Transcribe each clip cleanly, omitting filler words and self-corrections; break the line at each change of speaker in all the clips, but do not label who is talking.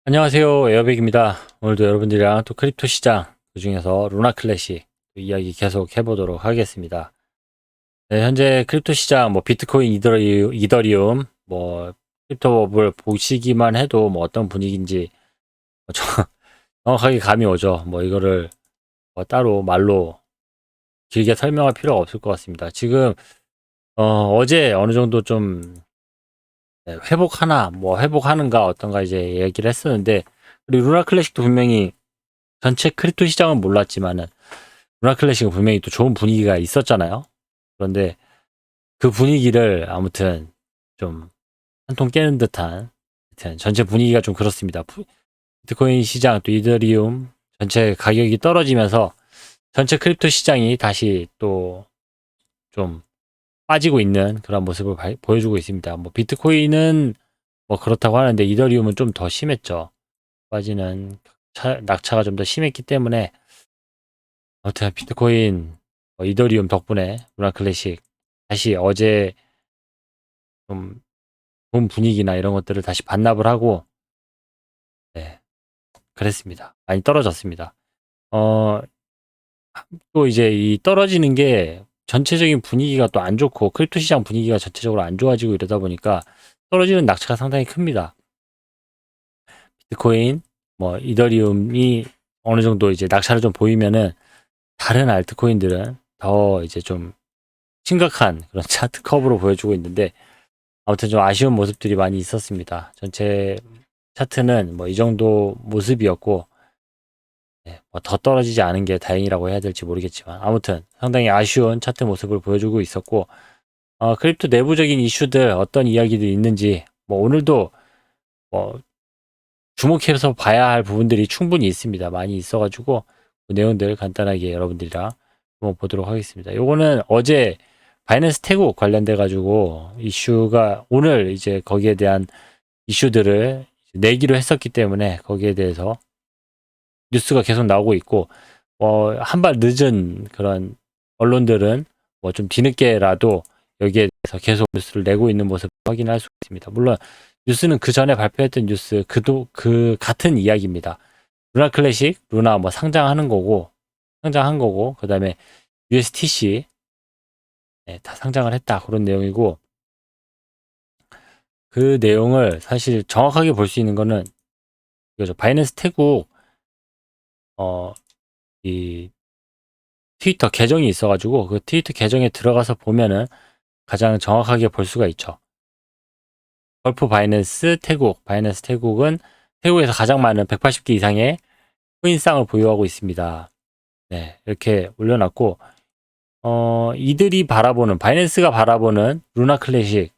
안녕하세요. 에어백입니다. 오늘도 여러분들이랑 또 크립토 시장, 그중에서 루나 클래식 이야기 계속 해보도록 하겠습니다. 네, 현재 크립토 시장, 뭐 비트코인, 이더리움, 뭐 크립토법을 보시기만 해도 뭐 어떤 분위기인지 정확하게 감이 오죠. 뭐 이거를 뭐 따로 말로 길게 설명할 필요가 없을 것 같습니다. 지금 어제 어느 정도 좀 회복하나, 뭐 회복하는가 어떤가 이제 얘기를 했었는데, 그리고 루나 클래식도 분명히 전체 크립토 시장은 몰랐지만은 루나 클래식은 분명히 또 좋은 분위기가 있었잖아요. 그런데 그 분위기를 아무튼 좀 한 통 깨는 듯한, 하여튼 전체 분위기가 좀 그렇습니다. 비트코인 시장 또 이더리움 전체 가격이 떨어지면서 전체 크립토 시장이 다시 또 좀 빠지고 있는 그런 모습을 보여주고 있습니다. 뭐 비트코인은 뭐 그렇다고 하는데 이더리움은 좀 더 심했죠. 빠지는 낙차가 좀 더 심했기 때문에 아무튼 비트코인, 이더리움 덕분에 루나 클래식 다시 어제 좀 좋은 분위기나 이런 것들을 다시 반납을 하고, 네, 그랬습니다. 많이 떨어졌습니다. 어, 또 이제 이 떨어지는 게 전체적인 분위기가 또 안 좋고 크립토 시장 분위기가 전체적으로 안 좋아지고 이러다 보니까 떨어지는 낙차가 상당히 큽니다. 비트코인, 뭐 이더리움이 어느 정도 이제 낙차를 좀 보이면은 다른 알트코인들은 더 이제 좀 심각한 그런 차트 커브로 보여주고 있는데, 아무튼 좀 아쉬운 모습들이 많이 있었습니다. 전체 차트는 뭐 이 정도 모습이었고, 네, 뭐더 떨어지지 않은 게 다행이라고 해야 될지 모르겠지만, 아무튼 상당히 아쉬운 차트 모습을 보여주고 있었고, 크립토 내부적인 이슈들 어떤 이야기들이 있는지, 뭐 오늘도 뭐 주목해서 봐야 할 부분들이 충분히 있습니다. 많이 있어가지고 그 내용들 간단하게 여러분들이랑 한번 보도록 하겠습니다. 요거는 어제 바이낸스 태국 관련돼 가지고 이슈가 오늘 이제 거기에 대한 이슈들을 내기로 했었기 때문에 거기에 대해서 뉴스가 계속 나오고 있고, 한 발 늦은 그런 언론들은 뭐 좀 뒤늦게라도 여기에 대해서 계속 뉴스를 내고 있는 모습을 확인할 수 있습니다. 물론 뉴스는 그 전에 발표했던 뉴스 그 같은 이야기입니다. 루나 클래식, 루나 뭐 상장한 거고, 그 다음에 USTC, 네, 다 상장을 했다. 그런 내용이고, 그 내용을 사실 정확하게 볼 수 있는 거는 이거죠. 바이낸스 태국, 어, 이 트위터 계정이 있어가지고 그 트위터 계정에 들어가서 보면은 가장 정확하게 볼 수가 있죠. 걸프 바이낸스 태국은 태국에서 가장 많은 180개 이상의 코인쌍을 보유하고 있습니다. 네, 이렇게 올려놨고, 이들이 바라보는, 바이낸스가 바라보는 루나 클래식,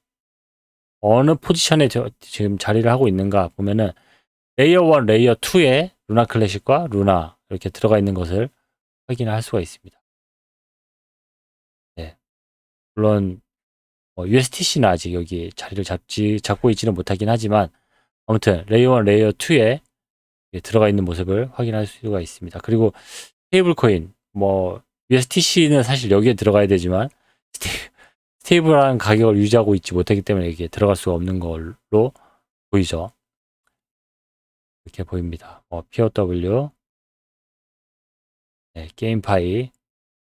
어느 포지션에 지금 자리를 하고 있는가 보면은, 레이어 1, 레이어 2에 루나 클래식과 루나, 이렇게 들어가 있는 것을 확인할 수가 있습니다. 네. 물론, USTC는 아직 여기 자리를 잡고 있지는 못하긴 하지만, 아무튼, 레이어 1, 레이어 2에 들어가 있는 모습을 확인할 수가 있습니다. 그리고, 스테이블 코인, 뭐, USTC는 사실 여기에 들어가야 되지만, 스테이블한 가격을 유지하고 있지 못하기 때문에 이게 들어갈 수가 없는 걸로 보이죠. 이렇게 보입니다. POW, 네, 게임파이,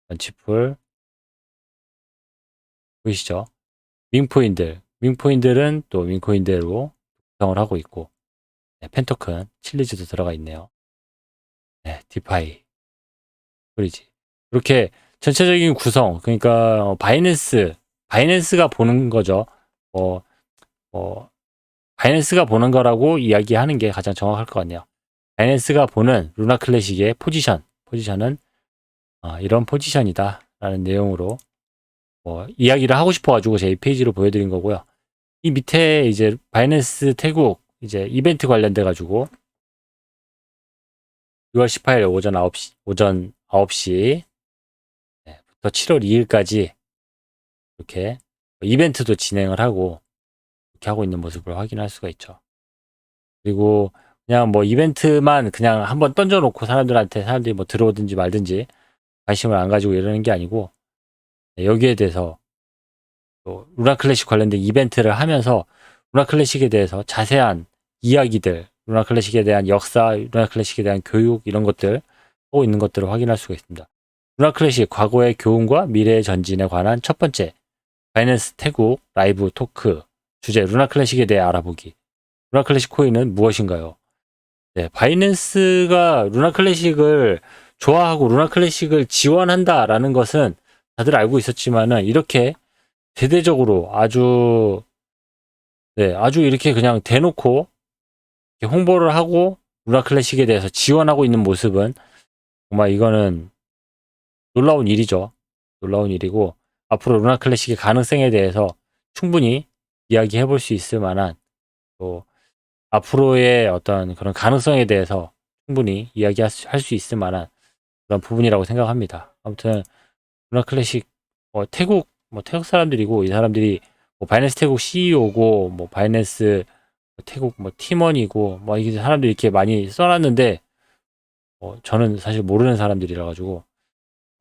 런치풀, 보이시죠? 밍코인들은 또 밍코인대로 구성을 하고 있고, 네, 펜토큰, 칠리즈도 들어가 있네요. 네, 디파이, 브리지. 이렇게 전체적인 구성, 그러니까 바이낸스가 보는 거죠. 어, 어, 바이낸스가 보는 거라고 이야기하는 게 가장 정확할 것 같네요. 바이낸스가 보는 루나 클래식의 포지션은 이런 포지션이다 라는 내용으로 이야기를 하고 싶어가지고 제 이 페이지로 보여드린 거고요. 이 밑에 이제 바이낸스 태국 이제 이벤트 관련돼 가지고 6월 18일 오전 9시 부터 7월 2일까지 이렇게 이벤트도 진행을 하고 이렇게 하고 있는 모습을 확인할 수가 있죠. 그리고 그냥 뭐 이벤트만 그냥 한번 던져놓고 사람들이 뭐 들어오든지 말든지 관심을 안 가지고 이러는 게 아니고, 여기에 대해서 또 루나 클래식 관련된 이벤트를 하면서 루나 클래식에 대해서 자세한 이야기들, 루나 클래식에 대한 역사, 루나 클래식에 대한 교육 이런 것들 하고 있는 것들을 확인할 수가 있습니다. 루나 클래식 과거의 교훈과 미래의 전진에 관한 첫 번째 바이낸스 태국 라이브 토크 주제 루나 클래식에 대해 알아보기. 루나 클래식 코인은 무엇인가요? 네, 바이낸스가 루나 클래식을 좋아하고 루나 클래식을 지원한다라는 것은 다들 알고 있었지만은 이렇게 대대적으로 아주 이렇게 그냥 대놓고 이렇게 홍보를 하고 루나 클래식에 대해서 지원하고 있는 모습은 정말 이거는 놀라운 일이죠. 놀라운 일이고 앞으로 루나 클래식의 가능성에 대해서 충분히 이야기해 볼 수 있을 만한 또 앞으로의 어떤 그런 가능성에 대해서 충분히 이야기할 수 있을 만한 그런 부분이라고 생각합니다. 아무튼 루나 클래식 태국 사람들이고 이 사람들이 뭐 바이낸스 태국 CEO고 뭐 바이낸스 태국 뭐 팀원이고 뭐 이게 사람들이 이렇게 많이 써놨는데 저는 사실 모르는 사람들이라 가지고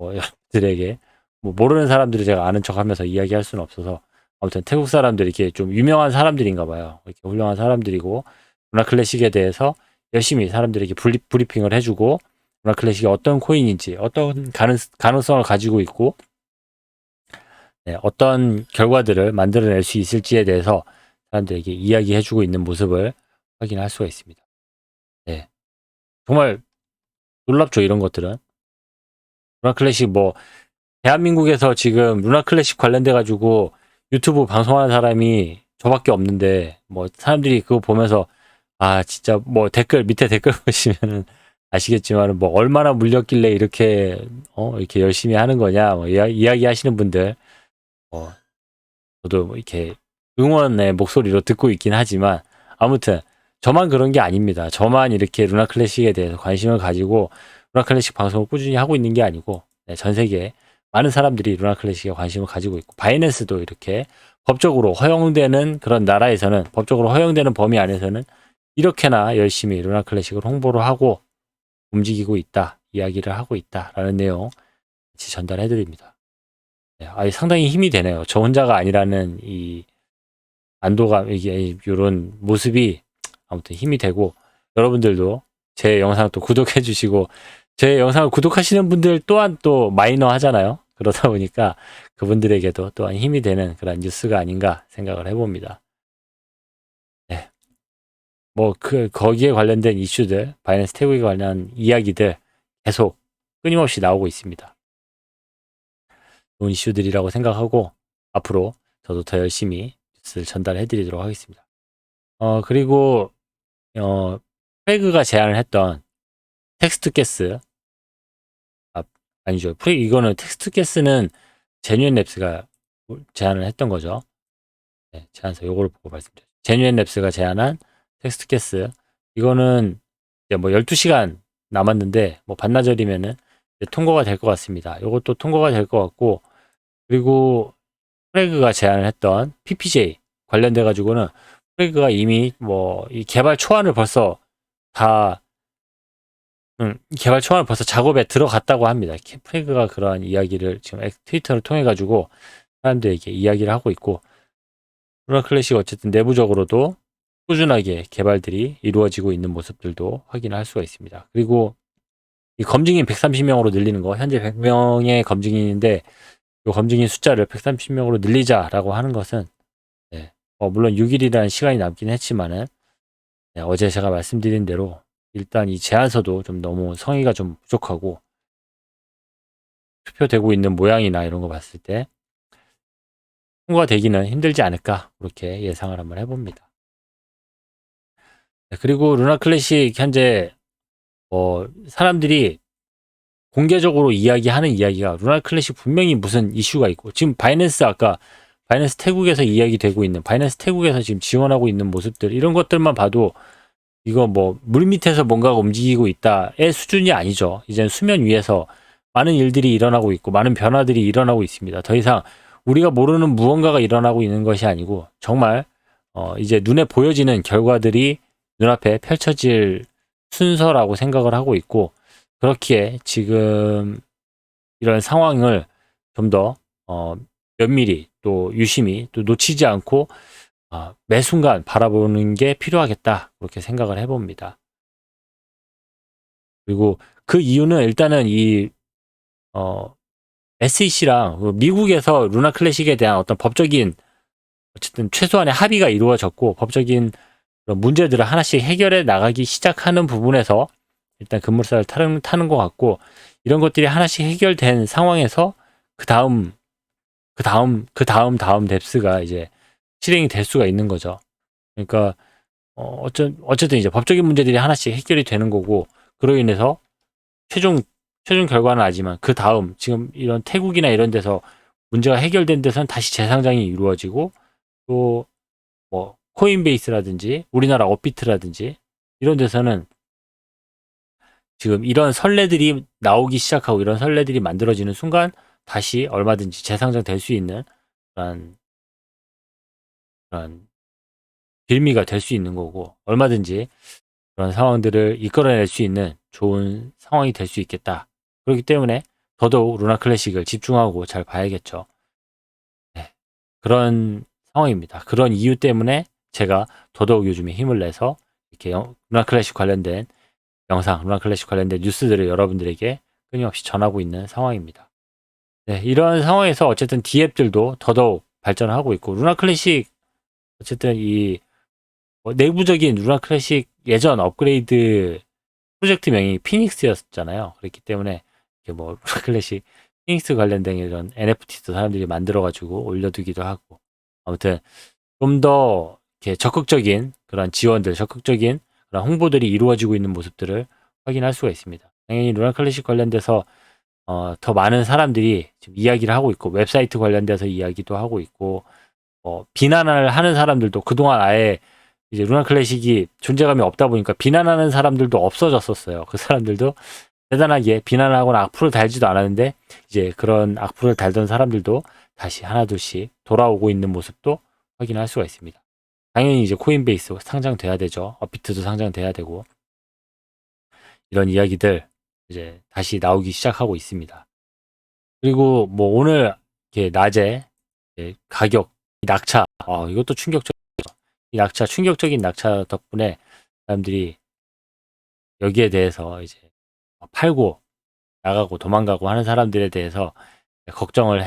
여러분들에게 뭐 모르는 사람들을 제가 아는 척하면서 이야기할 수는 없어서 아무튼 태국 사람들이 이렇게 좀 유명한 사람들인가 봐요. 이렇게 훌륭한 사람들이고 루나 클래식에 대해서 열심히 사람들에게 브리핑을 해주고 루나 클래식이 어떤 코인인지 어떤 가능성을 가지고 있고 어떤 결과들을 만들어낼 수 있을지에 대해서 사람들에게 이야기해주고 있는 모습을 확인할 수가 있습니다. 네, 정말 놀랍죠 이런 것들은. 루나 클래식 뭐 대한민국에서 지금 루나 클래식 관련돼 가지고 유튜브 방송하는 사람이 저밖에 없는데 뭐 사람들이 그거 보면서 진짜 뭐 밑에 댓글 보시면은 아시겠지만 뭐 얼마나 물렸길래 이렇게 열심히 하는 거냐 뭐 이야기 하시는 분들 저도 뭐 이렇게 응원의 목소리로 듣고 있긴 하지만 아무튼 저만 그런 게 아닙니다. 저만 이렇게 루나 클래식에 대해서 관심을 가지고 루나 클래식 방송을 꾸준히 하고 있는 게 아니고 전 세계 많은 사람들이 루나 클래식에 관심을 가지고 있고 바이낸스도 이렇게 법적으로 허용되는 그런 나라에서는 법적으로 허용되는 범위 안에서는 이렇게나 열심히 루나 클래식을 홍보를 하고 움직이고 있다, 이야기를 하고 있다라는 내용 같이 전달해 드립니다. 상당히 힘이 되네요. 저 혼자가 아니라는 이 안도감, 이런 모습이 아무튼 힘이 되고 여러분들도 제 영상 또 구독해 주시고 제 영상을 구독하시는 분들 또한 또 마이너 하잖아요. 그러다 보니까 그분들에게도 또한 힘이 되는 그런 뉴스가 아닌가 생각을 해봅니다. 네. 뭐 거기에 관련된 이슈들, 바이낸스 태국에 관련 이야기들 계속 끊임없이 나오고 있습니다. 좋은 이슈들이라고 생각하고 앞으로 저도 더 열심히 뉴스를 전달해 드리도록 하겠습니다. 그리고 프레그가 제안을 했던 텍스트 가스 아니죠. 이거는 텍스트 가스는 제뉴엔 랩스가 제안을 했던 거죠. 네, 제안서 요거를 보고 말씀드렸죠. 제뉴엔 랩스가 제안한 텍스트 가스 이거는 이제 뭐 12시간 남았는데 뭐 반나절이면은 통과가 될 것 같습니다. 요것도 통과가 될 것 같고 그리고 프레그가 제안을 했던 PPJ 관련돼 가지고는 프레그가 이미 뭐 이 개발 초안을 벌써 작업에 들어갔다고 합니다. 프레그가 그러한 이야기를 지금 트위터를 통해 가지고 사람들에게 이야기를 하고 있고 루나 클래식 어쨌든 내부적으로도 꾸준하게 개발들이 이루어지고 있는 모습들도 확인할 수가 있습니다. 그리고 이 검증인 130명으로 늘리는 거 현재 100명의 검증인인데 이 검증인 숫자를 130명으로 늘리자라고 하는 것은 물론 6일이라는 시간이 남긴 했지만은 어제 제가 말씀드린 대로 일단 이 제안서도 좀 너무 성의가 좀 부족하고 투표되고 있는 모양이나 이런 거 봤을 때 통과되기는 힘들지 않을까 그렇게 예상을 한번 해봅니다. 그리고 루나 클래식 현재 사람들이 공개적으로 이야기하는 이야기가 루나 클래식 분명히 무슨 이슈가 있고 지금 바이낸스 태국에서 이야기되고 있는 바이낸스 태국에서 지금 지원하고 있는 모습들 이런 것들만 봐도 이거 뭐 물밑에서 뭔가가 움직이고 있다의 수준이 아니죠. 이제는 수면 위에서 많은 일들이 일어나고 있고 많은 변화들이 일어나고 있습니다. 더 이상 우리가 모르는 무언가가 일어나고 있는 것이 아니고 정말 이제 눈에 보여지는 결과들이 눈앞에 펼쳐질 순서라고 생각을 하고 있고 그렇기에 지금 이런 상황을 좀 더 면밀히 또 유심히 또 놓치지 않고 매 순간 바라보는 게 필요하겠다. 그렇게 생각을 해봅니다. 그리고 그 이유는 일단은 SEC랑 미국에서 루나 클래식에 대한 어떤 법적인 어쨌든 최소한의 합의가 이루어졌고 법적인 그런 문제들을 하나씩 해결해 나가기 시작하는 부분에서 일단 급물살을 타는 것 같고 이런 것들이 하나씩 해결된 상황에서 그 다음 뎁스가 이제 실행이 될 수가 있는 거죠. 그러니까 어쨌든 이제 법적인 문제들이 하나씩 해결이 되는 거고 그로 인해서 최종 결과는 아니지만 그 다음 지금 이런 태국이나 이런 데서 문제가 해결된 데서는 다시 재상장이 이루어지고 또 뭐 코인베이스라든지 우리나라 업비트라든지 이런 데서는 지금 이런 선례들이 나오기 시작하고 이런 선례들이 만들어지는 순간 다시 얼마든지 재상장 될 수 있는 그런 빌미가 될 수 있는 거고 얼마든지 그런 상황들을 이끌어낼 수 있는 좋은 상황이 될 수 있겠다. 그렇기 때문에 더더욱 루나 클래식을 집중하고 잘 봐야겠죠. 네, 그런 상황입니다. 그런 이유 때문에 제가 더더욱 요즘에 힘을 내서 이렇게 루나 클래식 관련된 영상, 루나 클래식 관련된 뉴스들을 여러분들에게 끊임없이 전하고 있는 상황입니다. 네, 이런 상황에서 어쨌든 D앱들도 더더욱 발전하고 있고 루나 클래식 어쨌든 내부적인 루나 클래식 예전 업그레이드 프로젝트명이 피닉스였잖아요. 그렇기 때문에 이게 뭐 루나 클래식 피닉스 관련된 이런 NFT도 사람들이 만들어가지고 올려두기도 하고 아무튼 좀 더 이렇게 적극적인 그런 지원들, 적극적인 그런 홍보들이 이루어지고 있는 모습들을 확인할 수가 있습니다. 당연히 루나 클래식 관련돼서 더 많은 사람들이 지금 이야기를 하고 있고 웹사이트 관련돼서 이야기도 하고 있고 비난을 하는 사람들도 그동안 아예 이제 루나 클래식이 존재감이 없다 보니까 비난하는 사람들도 없어졌었어요. 그 사람들도 대단하게 비난을 하거나 악플을 달지도 않았는데 이제 그런 악플을 달던 사람들도 다시 하나둘씩 돌아오고 있는 모습도 확인할 수가 있습니다. 당연히 이제 코인베이스 상장돼야 되죠. 업비트도 상장돼야 되고 이런 이야기들 이제 다시 나오기 시작하고 있습니다. 그리고 뭐 오늘 이렇게 낮에 가격 낙차 이것도 충격적. 이 낙차 충격적인 낙차 덕분에 사람들이 여기에 대해서 이제 팔고 나가고 도망가고 하는 사람들에 대해서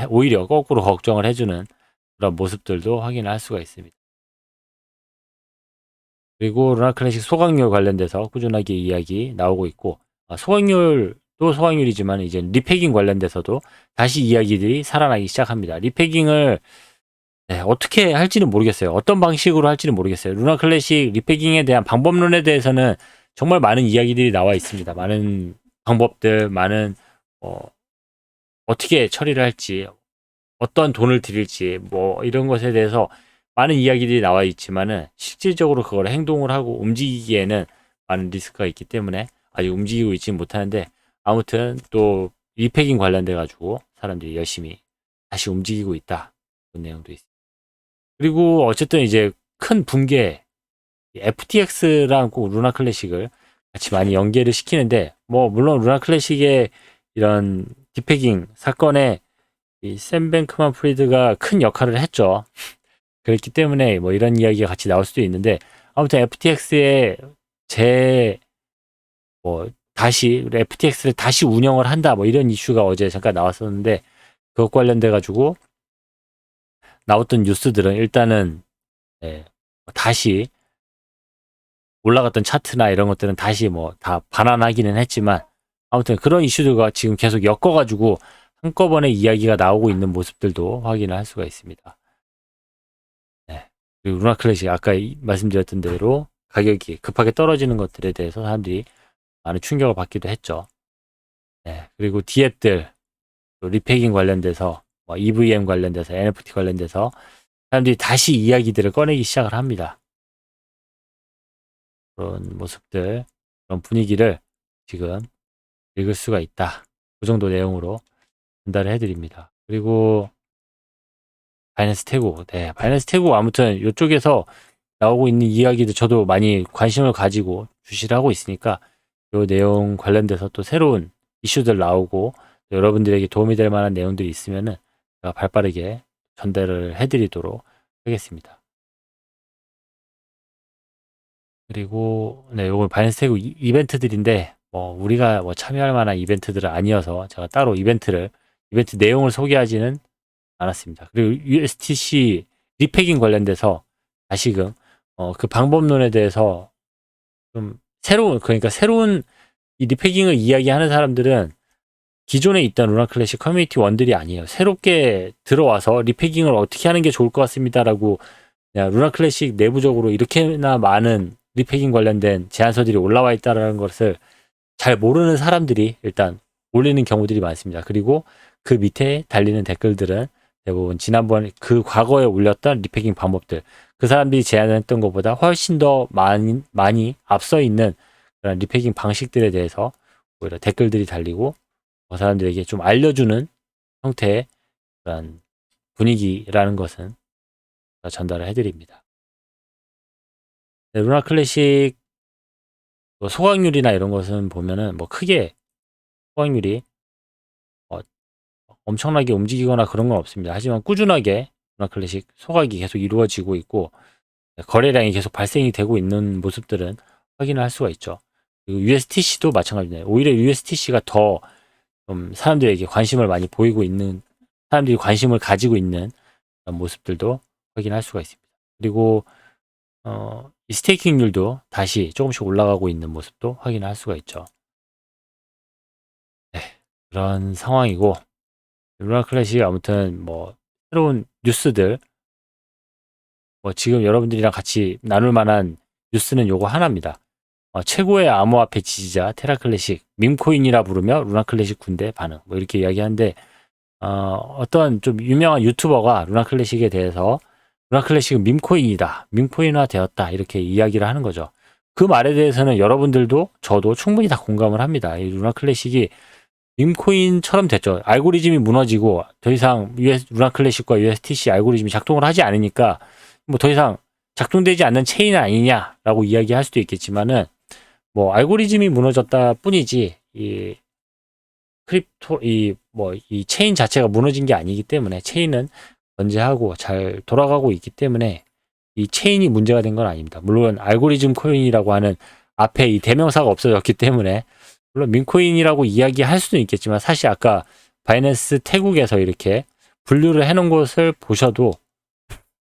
오히려 거꾸로 걱정을 해주는 그런 모습들도 확인할 수가 있습니다. 그리고 루나 클래식 소각률 관련돼서 꾸준하게 이야기 나오고 있고 소각률도 소각률이지만 이제 리패깅 관련돼서도 다시 이야기들이 살아나기 시작합니다. 리패깅을 어떻게 할지는 모르겠어요. 어떤 방식으로 할지는 모르겠어요. 루나 클래식 리패깅에 대한 방법론에 대해서는 정말 많은 이야기들이 나와 있습니다. 많은 방법들, 많은 어떻게 처리를 할지, 어떤 돈을 드릴지, 뭐 이런 것에 대해서 많은 이야기들이 나와 있지만은 실질적으로 그걸 행동을 하고 움직이기에는 많은 리스크가 있기 때문에 아직 움직이고 있지는 못하는데 아무튼 또 리패깅 관련돼 가지고 사람들이 열심히 다시 움직이고 있다. 그런 내용도 있습니다. 그리고 어쨌든 이제 큰 붕괴 FTX랑 꼭 루나 클래식을 같이 많이 연계를 시키는데 뭐 물론 루나 클래식의 이런 디패깅 사건에 샘 뱅크만 프리드가 큰 역할을 했죠. 그렇기 때문에 뭐 이런 이야기가 같이 나올 수도 있는데 아무튼 FTX의 다시 FTX를 다시 운영을 한다 뭐 이런 이슈가 어제 잠깐 나왔었는데 그것 관련돼 가지고 나왔던 뉴스들은 일단은 다시 올라갔던 차트나 이런 것들은 다시 뭐 다 반환하기는 했지만 아무튼 그런 이슈들과 지금 계속 엮어가지고 한꺼번에 이야기가 나오고 있는 모습들도 확인을 할 수가 있습니다. 네. 그리고 루나 클래식 아까 말씀드렸던 대로 가격이 급하게 떨어지는 것들에 대해서 사람들이 많은 충격을 받기도 했죠. 네. 그리고 D앱들 리패깅 관련돼서 뭐 EVM 관련돼서 NFT 관련돼서 사람들이 다시 이야기들을 꺼내기 시작을 합니다. 그런 모습들, 그런 분위기를 지금 읽을 수가 있다. 그 정도 내용으로 전달을 해드립니다. 그리고 바이낸스 태국, 바이낸스 태국 아무튼 이쪽에서 나오고 있는 이야기도 저도 많이 관심을 가지고 주시를 하고 있으니까 이 내용 관련돼서 또 새로운 이슈들 나오고 여러분들에게 도움이 될 만한 내용들이 있으면은 제가 발빠르게 전달을 해드리도록 하겠습니다. 그리고 네, 요건 바이낸스 태그 이벤트들인데 우리가 참여할 만한 이벤트들은 아니어서 제가 따로 이벤트 내용을 소개하지는 않았습니다. 그리고 USTC 리패깅 관련돼서 다시금 그 방법론에 대해서 좀 그러니까 새로운 이 리패깅을 이야기하는 사람들은 기존에 있던 루나 클래식 커뮤니티 원들이 아니에요. 새롭게 들어와서 리패깅을 어떻게 하는 게 좋을 것 같습니다라고 루나 클래식 내부적으로 이렇게나 많은 리패깅 관련된 제안서들이 올라와 있다는 것을 잘 모르는 사람들이 일단 올리는 경우들이 많습니다. 그리고 그 밑에 달리는 댓글들은 대부분 지난번 그 과거에 올렸던 리패깅 방법들, 그 사람들이 제안했던 것보다 훨씬 더 많이 앞서 있는 그런 리패깅 방식들에 대해서 오히려 댓글들이 달리고 그 사람들에게 좀 알려주는 형태의 그런 분위기라는 것은 전달을 해드립니다. 네, 루나 클래식 소각률이나 이런 것은 보면은 크게 소각률이 엄청나게 움직이거나 그런 건 없습니다. 하지만 꾸준하게 루나 클래식 소각이 계속 이루어지고 있고 거래량이 계속 발생이 되고 있는 모습들은 확인을 할 수가 있죠. 그리고 USTC도 마찬가지네요. 오히려 USTC가 더 좀 사람들에게 관심을 많이 보이고 있는, 사람들이 관심을 가지고 있는 그런 모습들도 확인할 수가 있습니다. 그리고 이 스테이킹률도 다시 조금씩 올라가고 있는 모습도 확인할 수가 있죠. 네, 그런 상황이고 루나 클래식 아무튼 새로운 뉴스들 지금 여러분들이랑 같이 나눌 만한 뉴스는 요거 하나입니다. 최고의 암호화폐 지지자 테라클래식 밈코인이라 부르며 루나클래식 군대 반응 이렇게 이야기하는데 어떤 좀 유명한 유튜버가 루나클래식에 대해서 루나클래식은 밈코인이다, 밈코인화 되었다 이렇게 이야기를 하는 거죠. 그 말에 대해서는 여러분들도 저도 충분히 다 공감을 합니다. 이 루나클래식이 밈코인처럼 됐죠. 알고리즘이 무너지고 더 이상 루나클래식과 USTC 알고리즘이 작동을 하지 않으니까 더 이상 작동되지 않는 체인 아니냐라고 이야기할 수도 있겠지만은 알고리즘이 무너졌다 뿐이지 이 크립토 이 체인 자체가 무너진 게 아니기 때문에 체인은 건재하고 잘 돌아가고 있기 때문에 이 체인이 문제가 된 건 아닙니다. 물론 알고리즘 코인이라고 하는 앞에 이 대명사가 없어졌기 때문에 물론 민코인이라고 이야기할 수는 있겠지만 사실 아까 바이낸스 태국에서 이렇게 분류를 해놓은 것을 보셔도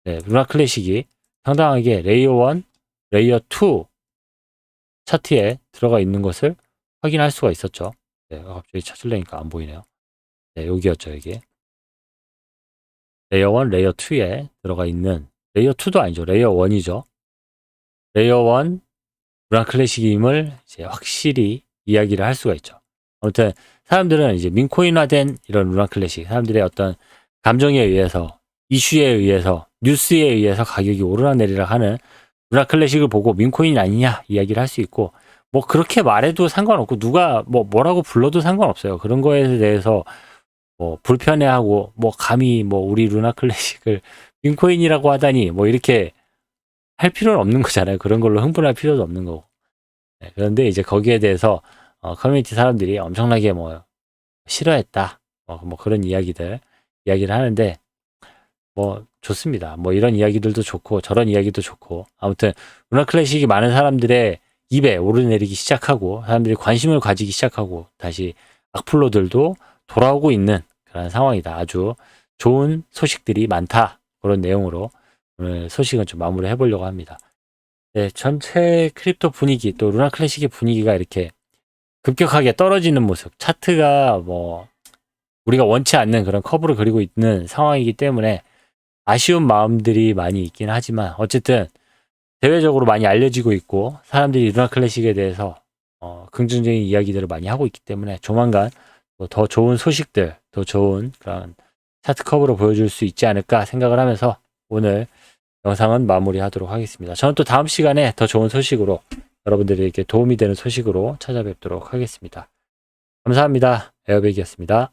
루나 클래식이 상당하게 레이어 1, 레이어 2 차트에 들어가 있는 것을 확인할 수가 있었죠. 갑자기 찾으려니까 안 보이네요. 여기였죠, 이게. 레이어 1, 레이어 2에 들어가 있는, 레이어 2도 아니죠. 레이어 1이죠. 레이어 1 루나 클래식임을 이제 확실히 이야기를 할 수가 있죠. 아무튼 사람들은 이제 민코인화된 이런 루나 클래식, 사람들의 어떤 감정에 의해서, 이슈에 의해서, 뉴스에 의해서 가격이 오르락내리락 하는 루나 클래식을 보고 민코인 아니냐 이야기를 할 수 있고 그렇게 말해도 상관없고 누가 뭐라고 불러도 상관없어요. 그런 거에 대해서 불편해하고 감히 우리 루나 클래식을 민코인이라고 하다니 이렇게 할 필요는 없는 거잖아요. 그런 걸로 흥분할 필요도 없는 거고. 그런데 이제 거기에 대해서 커뮤니티 사람들이 엄청나게 싫어했다. 그런 이야기를 하는데 좋습니다. 이런 이야기들도 좋고 저런 이야기도 좋고 아무튼 루나 클래식이 많은 사람들의 입에 오르내리기 시작하고 사람들이 관심을 가지기 시작하고 다시 악플로들도 돌아오고 있는 그런 상황이다. 아주 좋은 소식들이 많다. 그런 내용으로 오늘 소식은 좀 마무리해 보려고 합니다. 전체 크립토 분위기 또 루나 클래식의 분위기가 이렇게 급격하게 떨어지는 모습, 차트가 우리가 원치 않는 그런 커브를 그리고 있는 상황이기 때문에 아쉬운 마음들이 많이 있긴 하지만 어쨌든 대외적으로 많이 알려지고 있고 사람들이 루나 클래식에 대해서 긍정적인 이야기들을 많이 하고 있기 때문에 조만간 더 좋은 소식들, 더 좋은 그런 차트 커브로 보여줄 수 있지 않을까 생각을 하면서 오늘 영상은 마무리하도록 하겠습니다. 저는 또 다음 시간에 더 좋은 소식으로 여러분들에게 도움이 되는 소식으로 찾아뵙도록 하겠습니다. 감사합니다. 에어백이었습니다.